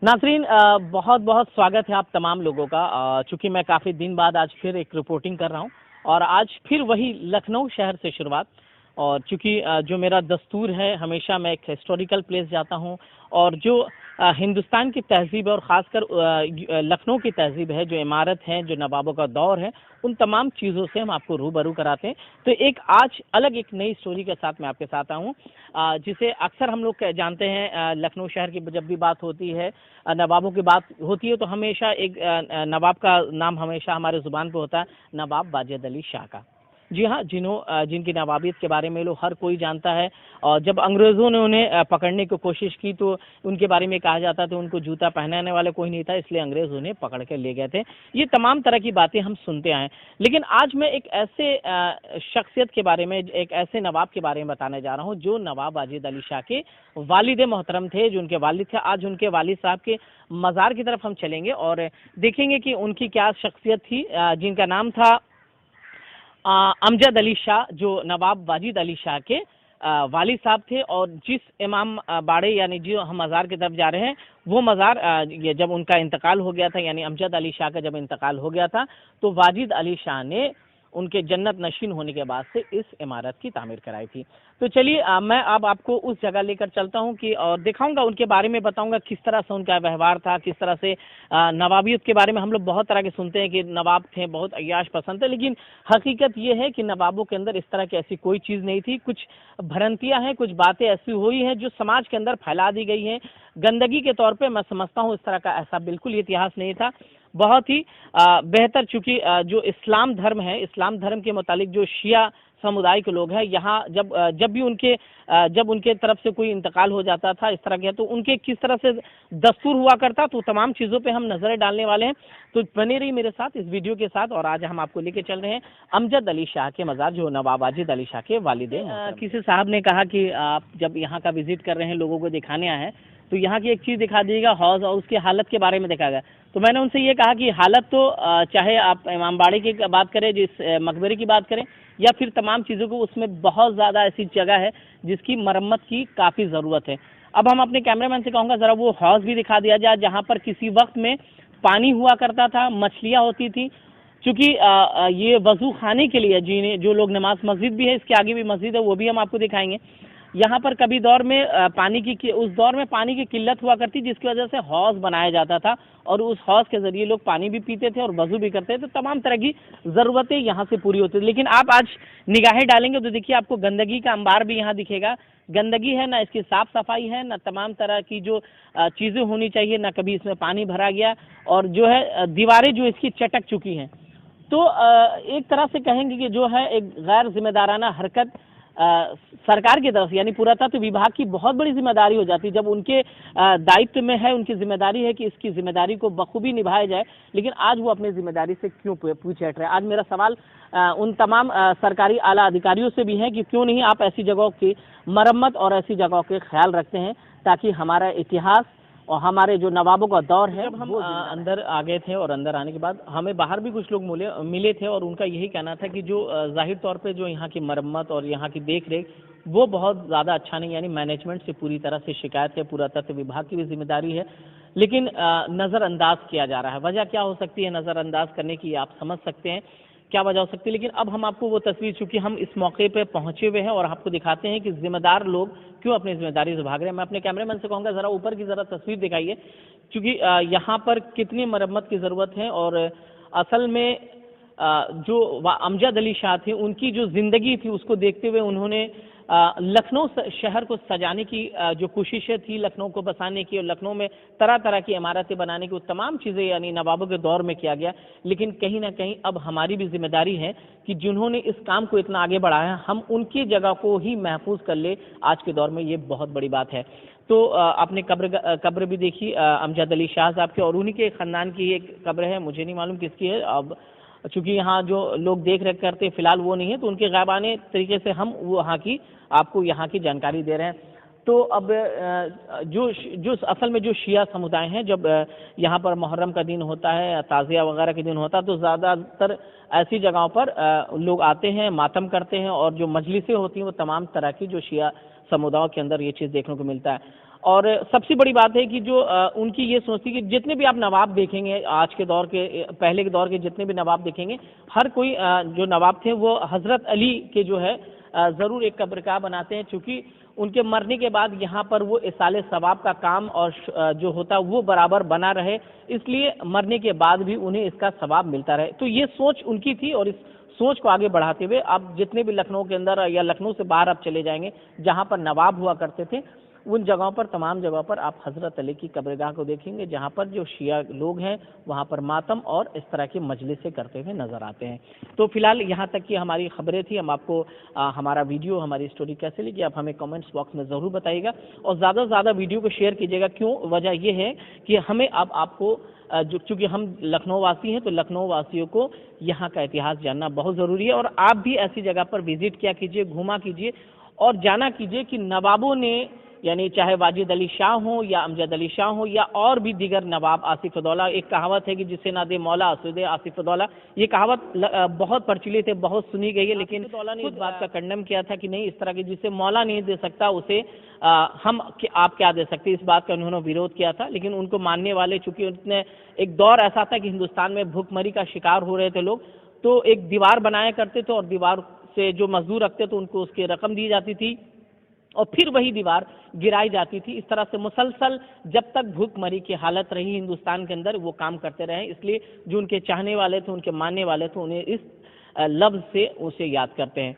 नाज़रीन, बहुत बहुत स्वागत है आप तमाम लोगों का। चूँकि मैं काफ़ी दिन बाद आज फिर एक रिपोर्टिंग कर रहा हूँ और आज फिर वही लखनऊ शहर से शुरुआत। और चूँकि जो मेरा दस्तूर है, हमेशा मैं एक हिस्टोरिकल प्लेस जाता हूँ और जो हिंदुस्तान की तहज़ीब है और ख़ासकर लखनऊ की तहज़ीब है, जो इमारत है, जो नवाबों का दौर है, उन तमाम चीज़ों से हम आपको रूबरू कराते हैं। तो एक आज अलग एक नई स्टोरी के साथ मैं आपके साथ आऊँ, जिसे अक्सर हम लोग जानते हैं। लखनऊ शहर की जब भी बात होती है, नवाबों की बात होती है, तो हमेशा एक नवाब का नाम हमेशा हमारे ज़ुबान पे होता है, नवाब वाजिद अली शाह का। जी हाँ, जिनकी नवाबियत के बारे में लोग हर कोई जानता है। और जब अंग्रेज़ों ने उन्हें पकड़ने की कोशिश की तो उनके बारे में कहा जाता था उनको जूता पहनाने वाला कोई नहीं था, इसलिए अंग्रेज़ उन्हें पकड़ के ले गए थे। ये तमाम तरह की बातें हम सुनते आए। लेकिन आज मैं एक ऐसे शख्सियत के बारे में, एक ऐसे नवाब के बारे में बताने जा रहा हूँ जो नवाब वाजिद अली शाह के वालिद मोहतरम थे, जो उनके वालिद थे। आज उनके वालिद साहब के मज़ार की तरफ हम चलेंगे और देखेंगे कि उनकी क्या शख्सियत थी, जिनका नाम था अमजद अली शाह, जो नवाब वाजिद अली शाह के वालिद साहब थे। और जिस इमाम बाड़े यानी जो हम मज़ार की तरफ जा रहे हैं, वो मज़ार ये जब उनका इंतकाल हो गया था, यानी अमजद अली शाह का जब इंतकाल हो गया था, तो वाजिद अली शाह ने उनके जन्नत नशीन होने के बाद से इस इमारत की तामीर कराई थी। तो चलिए, मैं अब आपको उस जगह लेकर चलता हूं कि और दिखाऊंगा, उनके बारे में बताऊंगा किस तरह से उनका व्यवहार था, किस तरह से नवाबियत के बारे में हम लोग बहुत तरह के सुनते हैं कि नवाब थे, बहुत अय्याश पसंद थे। लेकिन हकीकत ये है कि नवाबों के अंदर इस तरह की ऐसी कोई चीज़ नहीं थी। कुछ भ्रांतियां हैं, कुछ बातें ऐसी हुई हैं जो समाज के अंदर फैला दी गई हैं गंदगी के तौर पे। मैं समझता हूँ इस तरह का ऐसा बिल्कुल इतिहास नहीं था। बहुत ही बेहतर, चूंकि जो इस्लाम धर्म है, इस्लाम धर्म के मुतालिक जो शिया समुदाय के लोग हैं यहाँ, जब भी जब उनके तरफ से कोई इंतकाल हो जाता था इस तरह के, तो उनके किस तरह से दस्तूर हुआ करता, तो तमाम चीज़ों पे हम नज़रें डालने वाले हैं। तो बने रही मेरे साथ इस वीडियो के साथ। और आज हम आपको लेके चल रहे हैं अमजद अली शाह के मज़ार, जो नवाब वाजिद अली शाह के वालिद। किसी साहब ने कहा कि आप जब यहाँ का विजिट कर रहे हैं, लोगों को दिखाने आए हैं, तो यहाँ की एक चीज़ दिखा दीजिएगा, हौज़, और उसकी हालत के बारे में देखा गया। तो मैंने उनसे ये कहा कि हालत तो चाहे आप इमामबाड़े की बात करें, जिस मकबरे की बात करें, या फिर तमाम चीज़ों को, उसमें बहुत ज़्यादा ऐसी जगह है जिसकी मरम्मत की काफ़ी ज़रूरत है। अब हम अपने कैमरामैन से कहूँगा ज़रा वो हौज़ भी दिखा दिया जाए, जहाँ पर किसी वक्त में पानी हुआ करता था, मछलियाँ होती थी। चूँकि ये वज़ू खाने के लिए जिन्हें जो लोग नमाज, मस्जिद भी है, इसके आगे भी मस्जिद है, वो भी हम आपको दिखाएंगे। यहाँ पर कभी दौर में उस दौर में पानी की किल्लत हुआ करती, जिसकी वजह से हौज़ बनाया जाता था और उस हौज़ के ज़रिए लोग पानी भी पीते थे और वज़ू भी करते थे। तो तमाम तरह की ज़रूरतें यहाँ से पूरी होती थी। लेकिन आप आज निगाहें डालेंगे तो देखिए, आपको गंदगी का अंबार भी यहाँ दिखेगा। गंदगी है ना, इसकी साफ़ सफाई है ना, तमाम तरह की जो चीज़ें होनी चाहिए, ना कभी इसमें पानी भरा गया। और जो है दीवारें जो इसकी चटक चुकी हैं। तो एक तरह से कहेंगे कि जो है एक गैर जिम्मेदाराना हरकत सरकार की तरफ, यानी पुरातत्व विभाग की बहुत बड़ी जिम्मेदारी हो जाती है। जब उनके दायित्व में है, उनकी जिम्मेदारी है कि इसकी जिम्मेदारी को बखूबी निभाया जाए, लेकिन आज वो अपनी जिम्मेदारी से क्यों पूछे हट रहे हैं। आज मेरा सवाल उन तमाम सरकारी आला अधिकारियों से भी है कि क्यों नहीं आप ऐसी जगहों की मरम्मत और ऐसी जगहों के ख्याल रखते हैं, ताकि हमारा इतिहास और हमारे जो नवाबों का दौर है। जब हम अंदर आ गए थे और अंदर आने के बाद हमें बाहर भी कुछ लोग मिले थे, और उनका यही कहना था कि जो जाहिर तौर पे जो यहाँ की मरम्मत और यहाँ की देख रेख वो बहुत ज़्यादा अच्छा नहीं, यानी मैनेजमेंट से पूरी तरह से शिकायत है, पुरातत्व विभाग की भी जिम्मेदारी है, लेकिन नज़रअंदाज किया जा रहा है। वजह क्या हो सकती है नज़रअंदाज करने की, आप समझ सकते हैं क्या वजह हो सकती है। लेकिन अब हम आपको वो तस्वीर, चूंकि हम इस मौके पे पहुंचे हुए हैं और आपको दिखाते हैं कि जिम्मेदार लोग क्यों अपनी जिम्मेदारी से भाग रहे हैं। मैं अपने कैमरामैन से कहूँगा ज़रा ऊपर की ज़रा तस्वीर दिखाइए, क्योंकि यहाँ पर कितनी मरम्मत की ज़रूरत है। और असल में जो अमजद अली शाह थे, उनकी जो ज़िंदगी थी उसको देखते हुए उन्होंने लखनऊ शहर को सजाने की जो कोशिशें थी, लखनऊ को बसाने की, और लखनऊ में तरह तरह की इमारतें बनाने की, वो तमाम चीज़ें यानी नवाबों के दौर में किया गया। लेकिन कहीं ना कहीं अब हमारी भी जिम्मेदारी है कि जिन्होंने इस काम को इतना आगे बढ़ाया, हम उनकी जगह को ही महफूज कर ले। आज के दौर में ये बहुत बड़ी बात है। तो आपने कब्र भी देखी अमजद अली शाह साहब के, और उन्हीं के ख़ानदान की एक कब्र है, मुझे नहीं मालूम किसकी है। अब चूँकि यहाँ जो लोग देख रेख करते हैं फिलहाल वो नहीं है, तो उनके गायबाने तरीके से हम वहाँ की आपको यहाँ की जानकारी दे रहे हैं। तो अब जो असल में जो शिया समुदाय हैं, जब यहाँ पर मुहर्रम का दिन होता है, ताज़िया वगैरह के दिन होता है, तो ज़्यादातर ऐसी जगहों पर लोग आते हैं, मातम करते हैं, और जो मजलिसें होती हैं वो तमाम तरह की जो शिया समुदायों के अंदर ये चीज़ देखने को मिलता है। और सबसे बड़ी बात है कि जो उनकी ये सोच थी कि जितने भी आप नवाब देखेंगे आज के दौर के, पहले के दौर के जितने भी नवाब देखेंगे, हर कोई जो नवाब थे वो हजरत अली के जो है ज़रूर एक कब्रगाह बनाते हैं, क्योंकि उनके मरने के बाद यहाँ पर वो इसाले सवाब का काम और जो होता वो बराबर बना रहे, इसलिए मरने के बाद भी उन्हें इसका सवाब मिलता रहे। तो ये सोच उनकी थी, और इस सोच को आगे बढ़ाते हुए आप जितने भी लखनऊ के अंदर या लखनऊ से बाहर आप चले जाएंगे जहाँ पर नवाब हुआ करते थे, उन जगहों पर, तमाम जगहों पर आप हज़रत अली की कब्रगाह को देखेंगे, जहाँ पर जो शिया लोग हैं वहाँ पर मातम और इस तरह की मजलिसें करते हुए नजर आते हैं। तो फिलहाल यहाँ तक की हमारी खबरें थी। हम आपको हमारा वीडियो, हमारी स्टोरी कैसे लगी आप हमें कमेंट्स बॉक्स में ज़रूर बताइएगा, और ज़्यादा से ज़्यादा वीडियो को शेयर कीजिएगा। क्यों? वजह यह है कि हमें अब आपको चूँकि हम लखनऊ वासी हैं, तो लखनऊ वासियों को यहाँ का इतिहास जानना बहुत ज़रूरी है, और आप भी ऐसी जगह पर विजिट किया कीजिए, घूमा कीजिए और जाना कीजिए कि नवाबों ने, यानी चाहे वाजिद अली शाह हो या अमजद अली शाह हो या और भी दीगर नवाब, आसिफ उद्दौला, एक कहावत है कि जिसे ना दे मौला असुदे आसिफ उद्दौला, ये कहावत बहुत प्रचलित है, बहुत सुनी गई है, लेकिन उद्दौला ने इस बात का खंडन किया था कि नहीं, इस तरह की जिसे मौला नहीं दे सकता उसे आप क्या दे सकते, इस बात का उन्होंने विरोध किया था। लेकिन उनको मानने वाले, चूंकि उनने एक दौर ऐसा था कि हिंदुस्तान में भूखमरी का शिकार हो रहे थे लोग, तो एक दीवार बनाया करते थे और दीवार से जो मजदूर रखते तो उनको उसकी रकम दी जाती थी और फिर वही दीवार गिराई जाती थी। इस तरह से मुसलसल जब तक भूखमरी की हालत रही हिंदुस्तान के अंदर, वो काम करते रहे। इसलिए जो उनके चाहने वाले थे, उनके मानने वाले थे, उन्हें इस लफ्ज से उसे याद करते हैं।